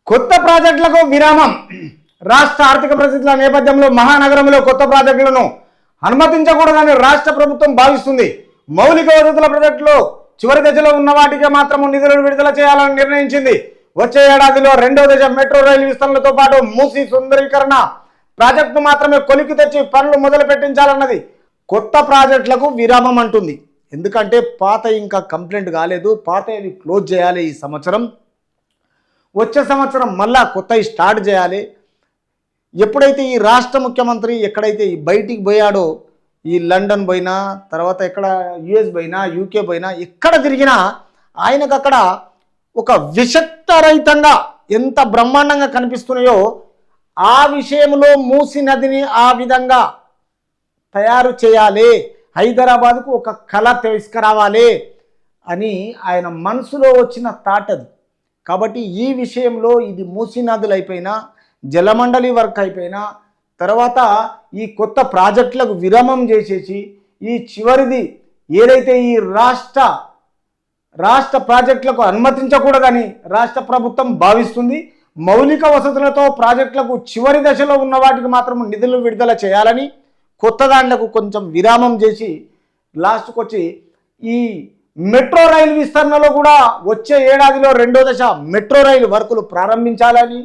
కొత్త ప్రాజెక్టులకు విరామం. రాష్ట్ర ఆర్థిక పరిస్థితుల నేపథ్యంలో మహానగరంలో కొత్త ప్రాజెక్టులను అనుమతించకూడదని రాష్ట్ర ప్రభుత్వం భావిస్తుంది. మౌలిక వసతుల ప్రాజెక్టులు చివరి దశలో ఉన్న వాటికి మాత్రం నిధులను విడుదల చేయాలని నిర్ణయించింది. వచ్చే ఏడాదిలో రెండో దశ మెట్రో రైలు విస్తరణలతో పాటు మూసీ సుందరీకరణ ప్రాజెక్టు మాత్రమే కొలికి తెచ్చి పనులు మొదలు పెట్టించాలన్నది. కొత్త ప్రాజెక్టులకు విరామం అంటుంది. ఎందుకంటే పాత ఇంకా కంప్లైంట్ కాలేదు, పాత క్లోజ్ చేయాలి ఈ సంవత్సరం. వచ్చే సంవత్సరం మళ్ళా కొత్తవి స్టార్ట్ చేయాలి. ఎప్పుడైతే ఈ రాష్ట్ర ముఖ్యమంత్రి ఎక్కడైతే బయటికి పోయాడో, ఈ లండన్ పోయినా, తర్వాత ఎక్కడ యుఎస్ పోయినా, యూకే పోయినా, ఎక్కడ తిరిగినా ఆయనకు అక్కడ ఒక విషక్తరహితంగా ఎంత బ్రహ్మాండంగా కనిపిస్తున్నాయో ఆ విషయంలో మూసీ నదిని ఆ విధంగా తయారు చేయాలి, హైదరాబాద్కు ఒక కళ తీసుకురావాలి అని ఆయన మనసులో వచ్చిన థాట్ అది. కాబట్టి ఈ విషయంలో ఇది మూసీ నదులు అయిపోయినా, జలమండలి వర్క్ అయిపోయినా, తర్వాత ఈ కొత్త ప్రాజెక్టులకు విరామం చేసేసి ఈ చివరిది ఏదైతే ఈ రాష్ట్ర ప్రాజెక్టులకు అనుమతించకూడదని రాష్ట్ర ప్రభుత్వం భావిస్తుంది. మౌలిక వసతులతో ప్రాజెక్టులకు చివరి దశలో ఉన్న వాటికి మాత్రం నిధులు విడుదల చేయాలని, కొత్త దాంట్లకు కొంచెం విరామం చేసి లాస్ట్కి వచ్చి ఈ మెట్రో రైలు విస్తరణలో కూడా వచ్చే ఏడాదిలో రెండో దశ మెట్రో రైలు వర్కులు ప్రారంభించాలని,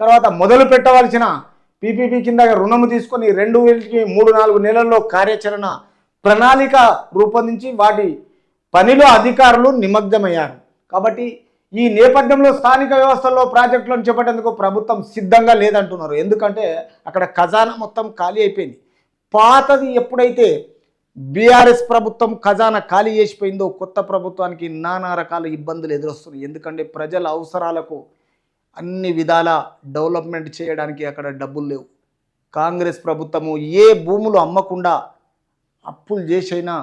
తర్వాత మొదలు పెట్టవలసిన పీపీపీ కింద రుణము తీసుకొని 2-3-4 నెలల్లో కార్యాచరణ ప్రణాళిక రూపొందించి వాటి పనిలో అధికారులు నిమగ్నమయ్యారు. కాబట్టి ఈ నేపథ్యంలో స్థానిక వ్యవస్థల్లో ప్రాజెక్టులను చేపట్టేందుకు ప్రభుత్వం సిద్ధంగా లేదంటున్నారు. ఎందుకంటే అక్కడ ఖజానా మొత్తం ఖాళీ అయిపోయింది. పాతది ఎప్పుడైతే బీఆర్ఎస్ ప్రభుత్వం ఖజానా ఖాళీ చేసిపోయిందో కొత్త ప్రభుత్వానికి నానా రకాల ఇబ్బందులు ఎదురొస్తున్నాయి. ఎందుకంటే ప్రజల అవసరాలకు అన్ని విధాల డెవలప్మెంట్ చేయడానికి అక్కడ డబ్బులు లేవు. కాంగ్రెస్ ప్రభుత్వము ఏ భూములు అమ్మకుండా అప్పులు చేసైనా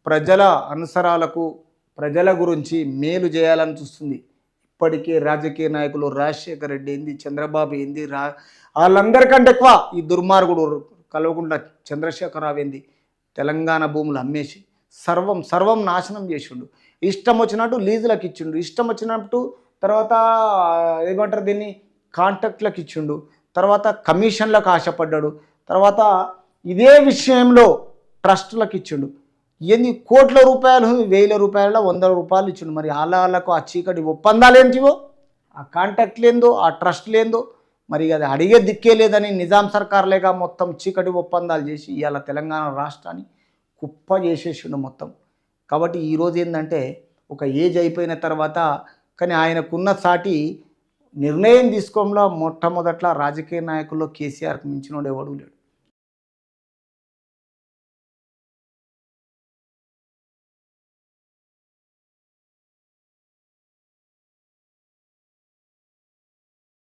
ప్రజల అవసరాలకు, ప్రజల గురించి మేలు చేయాలని చూస్తుంది. ఇప్పటికే రాజకీయ నాయకులు రాజశేఖర రెడ్డి ఏంది, చంద్రబాబు ఏంది, వాళ్ళందరికంటే ఎక్కువ ఈ దుర్మార్గుడు కల్వకుంట్ల చంద్రశేఖరరావు ఏంది తెలంగాణ భూములు అమ్మేసి సర్వం నాశనం చేసిండు. ఇష్టం వచ్చినట్టు లీజులకు ఇచ్చిండు, ఇష్టం వచ్చినట్టు తర్వాత ఏమంటారు దీన్ని కాంట్రాక్ట్లకు ఇచ్చిండు, తర్వాత కమిషన్లకు ఆశపడ్డాడు, తర్వాత ఇదే విషయంలో ట్రస్టులకు ఇచ్చిండు. ఎన్ని కోట్ల రూపాయలు, 1000 రూపాయల 100 రూపాయలు ఇచ్చిండు. మరి వాళ్ళకు ఆ చీకటి ఒప్పందాలు ఏంటివో, ఆ కాంట్రాక్ట్లు ఏందో, ఆ ట్రస్ట్లు ఏందో, మరి అది అడిగే దిక్కే లేదని నిజాం సర్కార్లేగా మొత్తం చీకటి ఒప్పందాలు చేసి ఇవాళ తెలంగాణ రాష్ట్రాన్ని కుప్ప చేసేసిండు మొత్తం. కాబట్టి ఈరోజు ఏంటంటే ఒక ఏజ్ అయిపోయిన తర్వాత కానీ ఆయనకున్న సాటి నిర్ణయం తీసుకోవడంలో మొట్టమొదట్లో రాజకీయ నాయకుల్లో కేసీఆర్కి మించినోడు ఎవడూ లేడు.